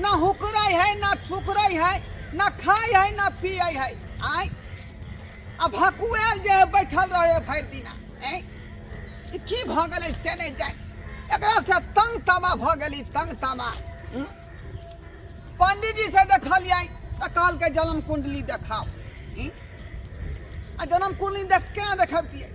ना हुकराई है ना छुकराई है ना खाई है ना पियाई है आय अब हकुएल जे बैठल रहे भर दिना की भ गले से नहीं जाए एकरा से तंग तमा भ गली तंग तमा पंडित जी से देखलिए त काल के जन्म कुंडली देखाओ आ जन्म कुंडली देख केना देखबतिए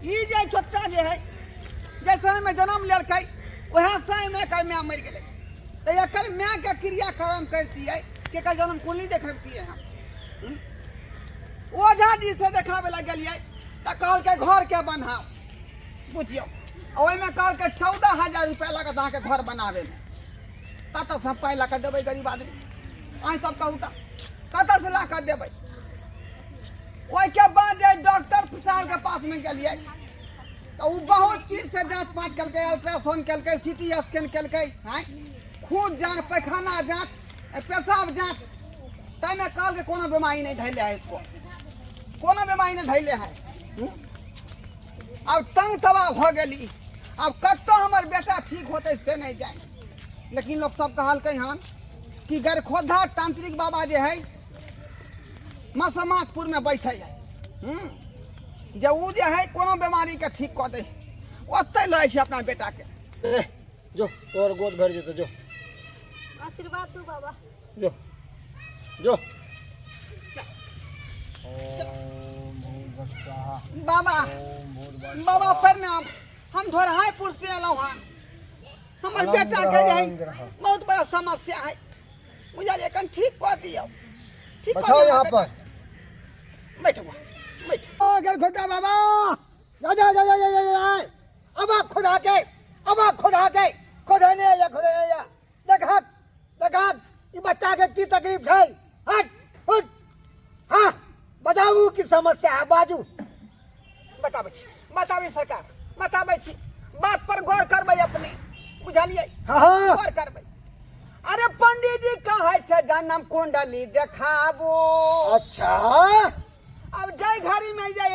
ई जे छोटा जे है जैसे में जन्म लेलकै वह समय में कर मैं मर गए तो एकर मैं के क्रियाक्रम करती है कि एकर जन्म कुंडली देखबती है हम ओझा जी से देखावे लग गलिए तो कहल के घर के बनाओ बुझियो ओहि में कहल के 14,000 रुपया लागत अहाँ के घर बनावे में तत सब पाई ला के देबै गरीब आदमी अहीं सब कहू त कत से ला के देबै ओहि के बाद जे डॉक्टर साहब के पास में गेलिए तो वो बहुत चीज से जांच पाँच कल अल्ट्रासाउंड कल सीटी स्कैन कल खून जांच पैखाना जांच पेशाब जांच तय में कहल के कोनो बीमारी नहीं धैले है इसको कोनो बीमारी नहीं धैले है अब तंग तबाह भ गली अब कतो हमर बेटा ठीक होते से नहीं जाए लेकिन लोग सब कहलकै हन कि गरखोधा तांत्रिक बाबा जे है मसमातपुर में बैठे है जे उ जे है कोनो बीमारी के ठीक कर दे ओते लै छै अपना बेटा के जो तोर गोद भर जेतो जो आशीर्वाद दो बाबा जो जो बाबा बाबा प्रणाम हम धोरहाईपुर से अलौ हन हमर बेटा के जे है बहुत बड़ा समस्या है मुझे लेकिन ठीक कर दियो ठीक बैठो यहाँ पर बैठो बैठ अगर खुदा बाबा जा जा जा जा जा अब खुदा के खुदा ने या देखा ये बच्चा के की तकलीफ है हट हट हाँ बताऊ की समस्या है बाजू बताबे सरकार बताबे छी बात पर गौर करबै अपने बुझलिए हाँ गौर करबै अरे पंडित जी कहे छै जन्म कुंडली देखाबो अच्छा अब जय घड़ी में जे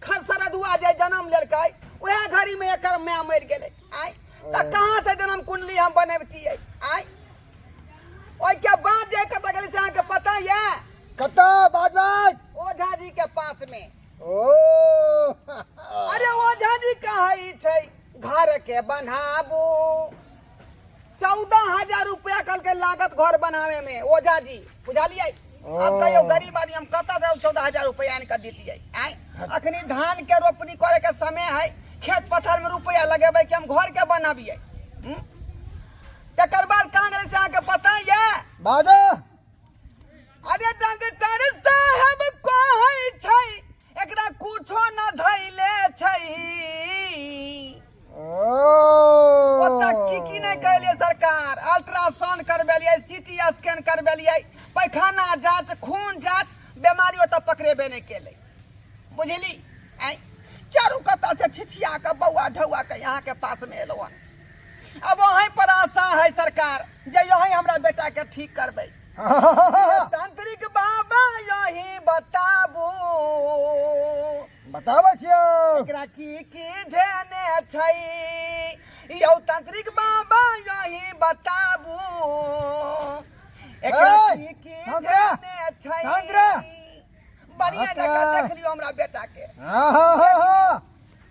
खरसरदुआ जे जन्म लेलकै वह घड़ी में एकर मैं मर गेलै आय त कहां से जन्म कुंडली हम बनबतियै आय ओइ के बाद जे कत गेलै से अहाँ के पता ये कता बाज ओझा जी के पास में ओ अरे ओझा जी कहै छै घर के बनाबू 14,000 रुपया कल के लागत घर बनावे में ओझा जी बुझलिए अब कहियो गरीब आदमी हम कत से 14,000 रुपया आन के देतियै आय अखनी धान के रोपनी करे के समय है खेत पथार में रुपया लगेबै कि हम घर के बनाबियै तकर बाद कहां गेलै से अहाँ के पता ये बाजा अरे डॉक्टर साहब कहै छै एकरा कुछो न धैले छै ओता की नहीं कहलिए सरकार अल्ट्रासाउंड करबेलिए सीटी स्कैन करबेलिए पैखाना जांच खून जांच बीमारी ओता पकड़ेबे नहीं केले बुझली आई चारू कता से छिछिया के बौआ ढौआ के यहाँ के पास में एलो अब वहीं पर आशा है सरकार जे यही हमरा बेटा के ठीक करबै तांत्रिक बाबा यही बताबू बताबो छियो एकरा की ध्यान छै यौ तांत्रिक बाबा यही बताबू एकरा की ध्यान छै बढ़िया जगह देख लियो हमरा बेटा के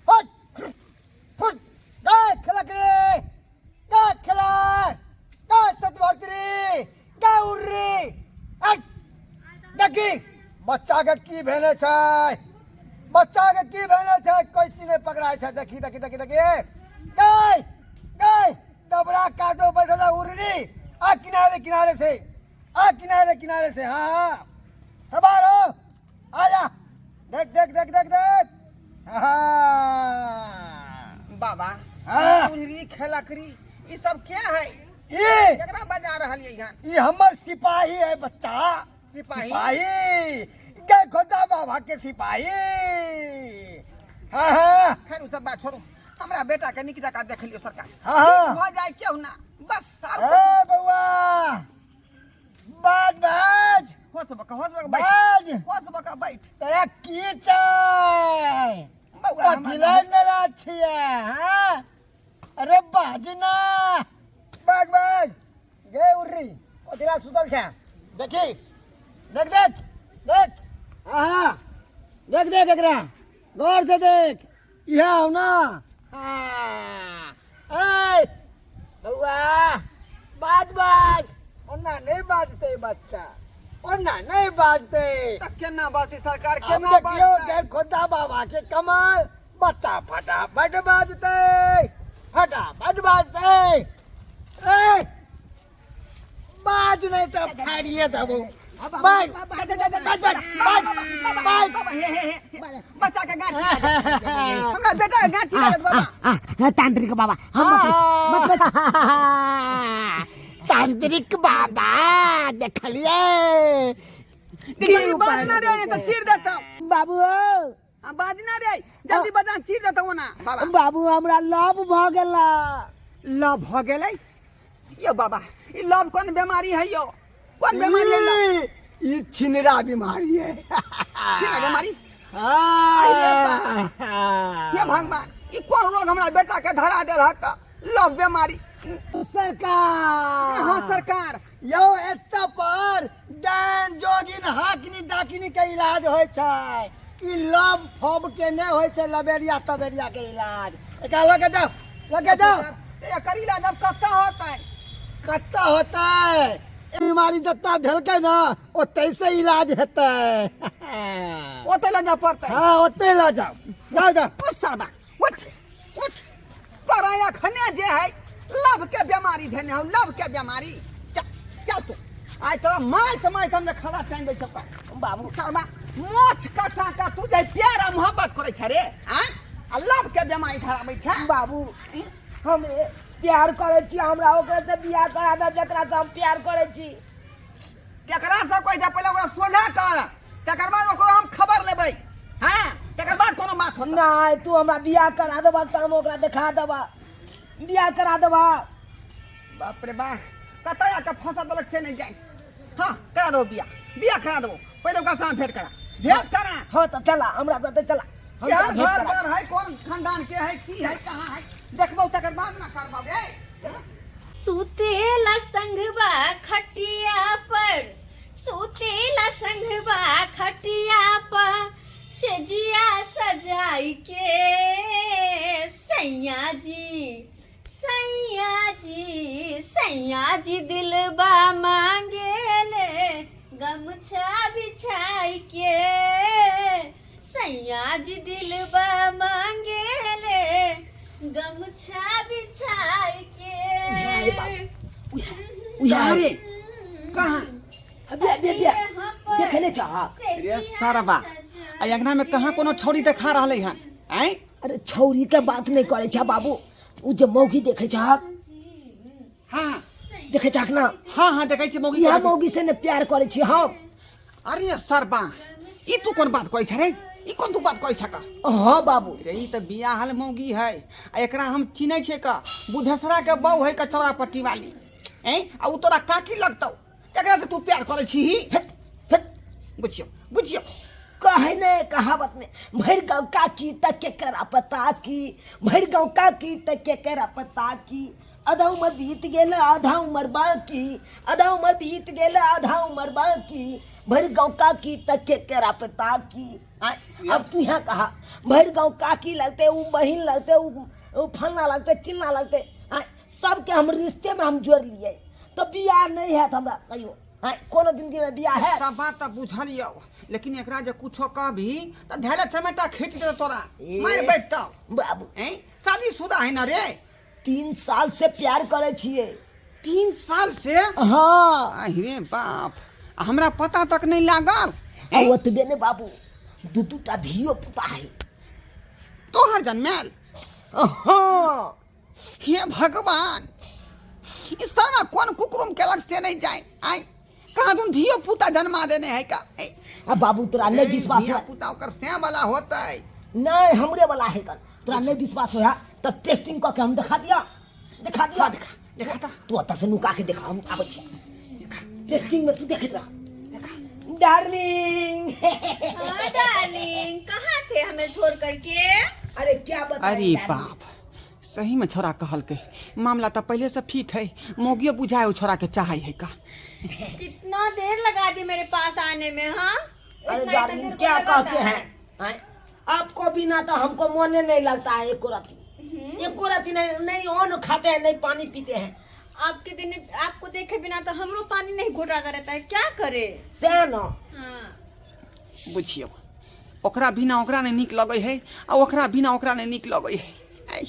हट फुट देख लगे देख ला सतवर्ती उर्री देखी बच्चा के की भेने छै बच्चा के की भेने छै कोई चीज नहीं पकड़ाय छै देखी देखी देखी देखी गई गई डबरा काटो बैठो उर्री आ किनारे किनारे से हाँ सवारो आजा देख देख देख देख देख बाबा उजरी खेलकरी ये सब क्या है ये जकरा बजा रहल यहाँ ये हमर सिपाही है बच्चा सिपाही के खोदा बाबा के सिपाही हाँ खैर उ सब बात छोड़ो हमरा बेटा के निक जका देख लियो सरकार हाँ हो जाए क्यों ना बस बउआ बाज होश बका बाज बैठ तेरा की चाय बउआ पथिला नरा छिया हाँ अरे बाजना बाज गे उर्री ओतिला सुतल छे देखी देख देख देख हाँ देख देख एकरा गौर से देख यह हो ना हाँ बउआ बाज बाज ओना नहीं बाजते बच्चा ओना नहीं बाजते तो केना बाजती सरकार अब केना देखियो बाजते जय खुदा बाबा के कमाल बच्चा फटाफट बाजते फटाफट बाजते ए बाज नहीं तो फाड़िए दबो बाज बाज बाज बाज बाज बच्चा के गांठ हमरा बेटा के गांठ छिला बाबा तांत्रिक बाबा हम मत बच तांत्रिक बाबा देखलिए देखिए बाजना रे तो चीर देता बाबू बाजना रे जल्दी बजा चीर देता ना बाबा बाबू हमरा लव भ गेला लव हो गेलै यो बाबा ई लव कोन बीमारी है यो कोन बीमारी है लव ये छिनरा बीमारी है छिना बीमारी हाँ। ये भगवान ई कोन रोग हमरा बेटा के धरा दे रहा का लव बीमारी सरकार हाँ सरकार यो एत्ता पर डान जोगिन हाकिनी डाकिनी के इलाज होय छै ई लव फब के ने होय छै लबेरिया तबेरिया के इलाज एकरा लगे जाओ ये करीला जब कत्ता होता है कत्ता होता है बीमारी जितना ढलके ना ओते से इलाज हेतै ओते ले जा पड़ता है हाँ ओते ले जाओ जाओ उठ सरबा उठ उठ तोरा खने जे है लव के बीमारी धेने हो लव के बीमारी चल चल तू आइ तोरा माय हमने खड़ा टाइम दे छपा बाबू सरबा मोछ कथा का तू जे प्यार आ मोहब्बत करे छ रे हैं आ लव के बीमारी धराबै छ बाबू हम प्यार करे छी हमरा ओकरा से बियाह करा दे जकरा से हम प्यार करे छी केकरा से कोइ जा पहिले ओकरा सोझा कर तकर बाद ओकरा हम खबर लेबै हां तकर बाद कोनो बात होता नहीं तू हमरा बियाह करा देबा त हम ओकरा दिखा देबा बियाह करा देबा बाप रे बा कतया के फंसा देलक से नहीं जाए हां करा दो बियाह करा दो पहिले ओकरा साथ भेंट करा हां तो चला हमरा साथे चला हम यार भेंट घर करा पर है कौन खानदान के है की है कहां है देखबो तकर बाद ना करबो रे सुतेला संगवा खटिया पर सुतेला संगवा खटिया पर सेजिया सजाई के सैया जी दिलबा मांगेले गमछा बिछाई के सैया जी दिलबा मांगेले गमछा बिछाई के यारे कहां अबे अबे अबे देखने चाह रे सरबा आ अंगना में कहां कोनो छौरी देखा रहले हन हैं अरे छौरी के बात नहीं करे छा बाबू उ जे मौगी देखे छा हां देखे छा ना हां देखै छी मौगी यह मौगी से ने प्यार करे छी हम अरे सरबा ई तू कोन बात कहै छ रे ई कोन तू बात कहै छ का हां बाबू रे ई त बियाहल मौगी है आ एकरा हम चिन्है छै का बुधेसरा के बहू है कचौड़ा पट्टी वाली हैं आ उ तोरा काकी लगतौ केकरा से तू प्यार करै छी बुझियो कहे ने कहावत में भर गाँव का की तक के करा पता की भर गाँव का की तक के करा पता की आधा उम्र बीत गेल आधा उम्र बाकी आधा उम्र बीत गेल आधा उम्र बाकी भर गाँव का की तक के करा पता की अब तू यहाँ कहा भर गाँव का की लगते वो बहन लगते वो फलना लगते चिन्ना लगते सबके हम रिश्ते में हम जोड़ लिए तो बियाह नहीं है तो हमरा कहियो कोनो जिंदगी में बियाह है सब बात त बुझलियो लेकिन एकरा जे कुछो कहबी त धैले चमेटा खींच दे तोरा मार बैठता बाबू हैं शादीशुदा है ना रे 3 साल से प्यार करे छिए 3 साल से हाँ अरे बाप हमरा पता तक नहीं लागल ओतबे ने बाबू दू टा धियो पुता है तोहर जन्मेल हाँ हे भगवान इस सारा कौन कुकरुम केलक से नहीं जाए आई कहाँ तुम धियो पुता जन्मा देने है का अब बाबू तोरा नहीं विश्वास धिया है पुता ओकर से वाला होता है नहीं हमरे वाला है कल तोरा नहीं विश्वास है तो टेस्टिंग करके हम दिखा दिया देखा था तू अता से नुका के देखा हम आबै छी टेस्टिंग में तू देखत रह डार्लिंग डार्लिंग कहाँ थे हमें छोड़ करके अरे क्या बता अरे बाप सही में छोरा कहल के मामला तो पहले से फिट है। मोगियो बुझाए वो छोरा के चाहे है का। कितना देर लगा दी मेरे पास आने में। हाँ अरे इतना डार्लिंग देर क्या को लगाता कहते हैं? हैं? आपको बिना तो हमको मन नहीं लगता है। एक राती नहीं ओन खाते हैं, नहीं पानी पीते हैं। आपके दिन आपको देखे बिना तो हमरो पानी नहीं घोटाता रहता है, क्या करे। सेनो हाँ बुझियो ओकरा बिना ओकरा नहीं निक लगे है और ओकरा बिना ओकरा नहीं निक लगे है। आई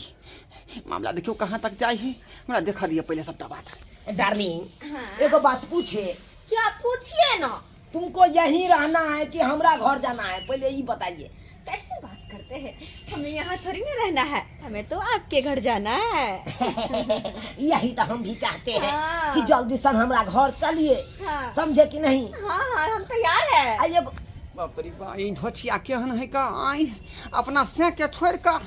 मामला देखियो कहाँ तक जाए है। हमरा देखा दिया पहले सबटा बात। डार्लिंग हाँ। एक बात पूछे, क्या पूछिए ना। तुमको यहीं रहना है कि हमरा घर जाना है, पहले ये बताइए। कैसे बात करते हैं, हमें यहाँ थोड़ी ना रहना है, हमें तो आपके घर जाना है। यही तो हम भी चाहते हैं हाँ। कि जल्दी से हमरा घर चलिए। हाँ। समझे कि नहीं? हाँ हाँ हम तैयार है। आइए बाप रे बा ई धोछिया केहन है का। आई अपना से के छोड़ का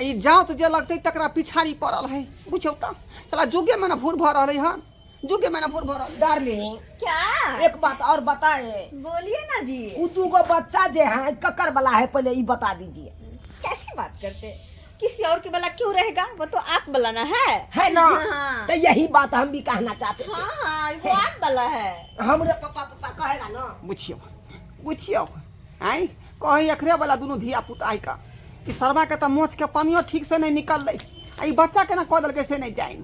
ई जाओ तो जे लगते तकरा पिछाड़ी पड़ल है। बुझौ त साला जुगे में ना भूर भर रहले हन, जुगे में ना भूर भर रहले। डार्लिंग क्या एक बात और बताए। बोलिए ना जी। उ दूगो बच्चा जे है ककर वाला है, पहले ये बता दीजिए। कैसी बात करते, किसी और के वाला क्यों रहेगा, वो तो आप वाला ना है ना? हाँ। तो यही बात हम भी कहना चाहते थे। हाँ हाँ वो आप वाला है। हमरे पापा कहेगा ना। बुझियो बुझियो आई कहे एकरे वाला दोनों धिया पुता आई का। ई सरवा के त मोच के पानियो ठीक से नहीं निकल ले। ई बच्चा के ना कदल के से नहीं जाए।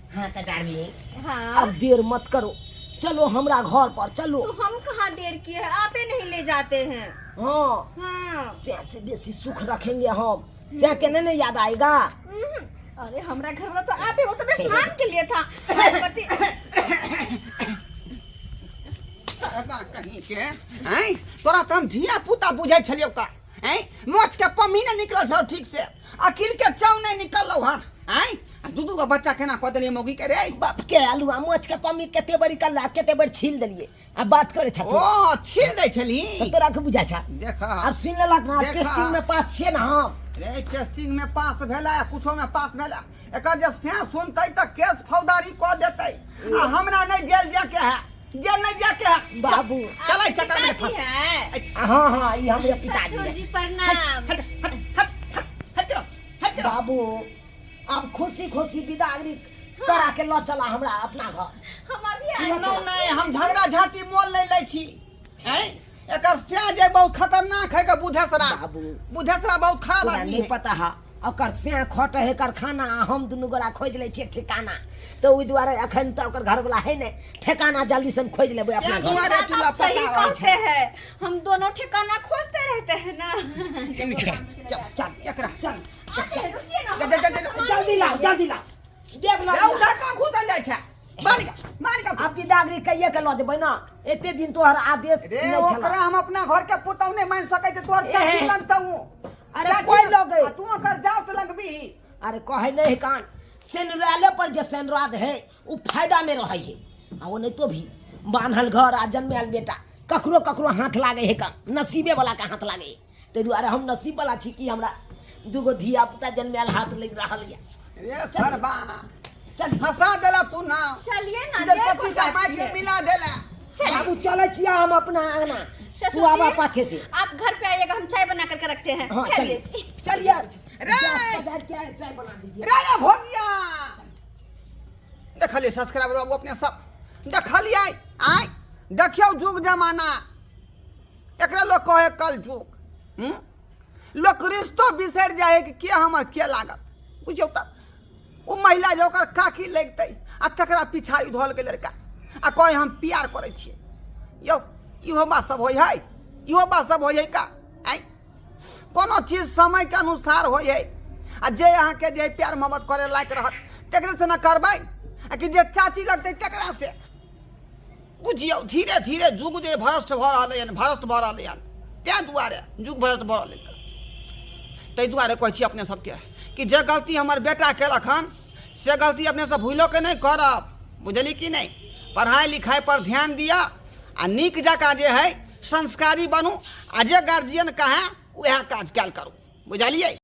हाँ तो डार्लिंग हाँ अब देर मत करो, चलो हमरा घर पर चलो। तो हम कहाँ देर किए हैं, आपे नहीं ले जाते हैं। हाँ हाँ से बेसी सुख रखेंगे हम। से के नहीं याद आएगा। अरे हमरा घर वाला तो आपे, वो तो मैं स्नान के लिए था। भगवती सरवा कहीं के हैं तोरा त हम धिया पुता बुझै छलियो का। हैं मोच के पमी नहीं निकल छौ ठीक से, अखिल के चाव नहीं निकलौ हन। हैं दूधू का बच्चा केना कह देलिए मोगी के रे। बाप के आलू मोच के पम्मी केते बड़ी कल्ला केते बड़ी छील देलिए। अब बात करे छथि ओ छील दे छली। तो तोरा के बुझा छा। देखा अब सुन लेलक ना, देखा। टेस्टिंग में पास छिए ना हम। रे टेस्टिंग में पास भेला या कुछो में पास भेला, एकर जे से सुनतै त केस फौजदारी क देतै। आ हमरा नहीं जेल जा के है, जेल नहीं जा के है। बाबू चलै आपके चक्कर में पिताजी फंस। हैं। हाँ हाँ ये हमरे पिताजी ससुर है। जी प्रणाम। हट बाबू अब खुशी खुशी बिदागरी करा के ल चला हमरा अपना घर। हम अभी आए सुनो नहीं हम झगड़ा झाटी मोल नहीं लै छी। हैं एकर से जे बहुत खतरनाक है का बुधेसरा। बाबू बुधेसरा बहुत खराब तोरा आदमी नहीं है। पता है ओकर से खट है कारखाना, हम दुनू गोरा खोज ले छिए ठिकाना। तो ओइ दुआरे अखन तो ओकर घर वाला है ने, ठिकाना जल्दी से खोज लेबे अपना क्या घर। दुआरे बात तुला आप सही पता है कहते हैं, हम दोनों ठिकाना खोजते रहते हैं ना। चल एकरा चल आते हैं, रुकिए ना। जल्दी लाओ जल्दी लाओ। देख लो लाउ ढाका घुसल जाय छै। मार का अब बिदागरी कहिए के ल जेबै ना, एते दिन तोहर आदेश रे नहीं ओकरा छला। हम अपना घर के पुतौ नहीं मान सकै छै। तोर चाची एहे। लगतौ हूं। अरे कोई लगे। तू ओकर जात लगबी। अरे कहे नहीं कान सेनराले पर जे सेनराद है उ फायदा में रहे है। आ वो नहीं तो भी बान्हल घर आ जन्मेल बेटा ककरो ककरो हाथ लागे है का, नसीबे वाला का हाथ लागे। ते दुआरे हम नसीब वाला छी कि हमरा दुगो धिया पुता जन्मेल हाथ लग रहल या। रे सरबा चल हंसा देला तू ना। चलिए ना, इधर देखो पति का साथी माटी है। मिला देला। बाबू चले छिया हम अपना आंगना, ससुर तू आवा जी, पाछे से। आप घर पे आइएगा, हम चाय बना करके रखते हैं। हाँ चलिए चलिए चलिए। रे! गैस पजाड़ के आए, चाय बना दीजिए। रे भोगिया देखलिए सब्सक्राइबर बाबू अपने सब देखलिए। आय देखियो जुग जमाना एकरा लोग कहे कल जुग। लोग रिश्तो बिसर जाए कि के हमर के लागत। बुझियो त ओ महिला जो ओकर काकी लगतै आ तकरा पिछाड़ी धोल के लड़का आ कहे हम प्यार करे छियै। यो इहो बात सब होय है, इहो बात सब होय है का। आय कोनो चीज समय के अनुसार होय है। आ जे अहाँ के जे प्यार मोहब्बत करे लायक रहत तकरे से न करबै, आ कि जे चाची लगतै तकरा से। बुझियो धीरे धीरे जुग जे भ्रष्ट भ रहलै हन, भ्रष्ट भ रहलै हन, तै दुआरे जुग भ्रष्ट भ रहलै। तै दुआरे कहै छी अपने सबके कि जे गलती हमर बेटा केलक हन से गलती अपने से भूलो के नहीं करब। बुझली कि नहीं? पढ़ाई लिखाई पर ध्यान दिया आ नीक जका जे है संस्कारी बनू आ जे गार्जियन कहे वह काज कैल करू। बुझलिए?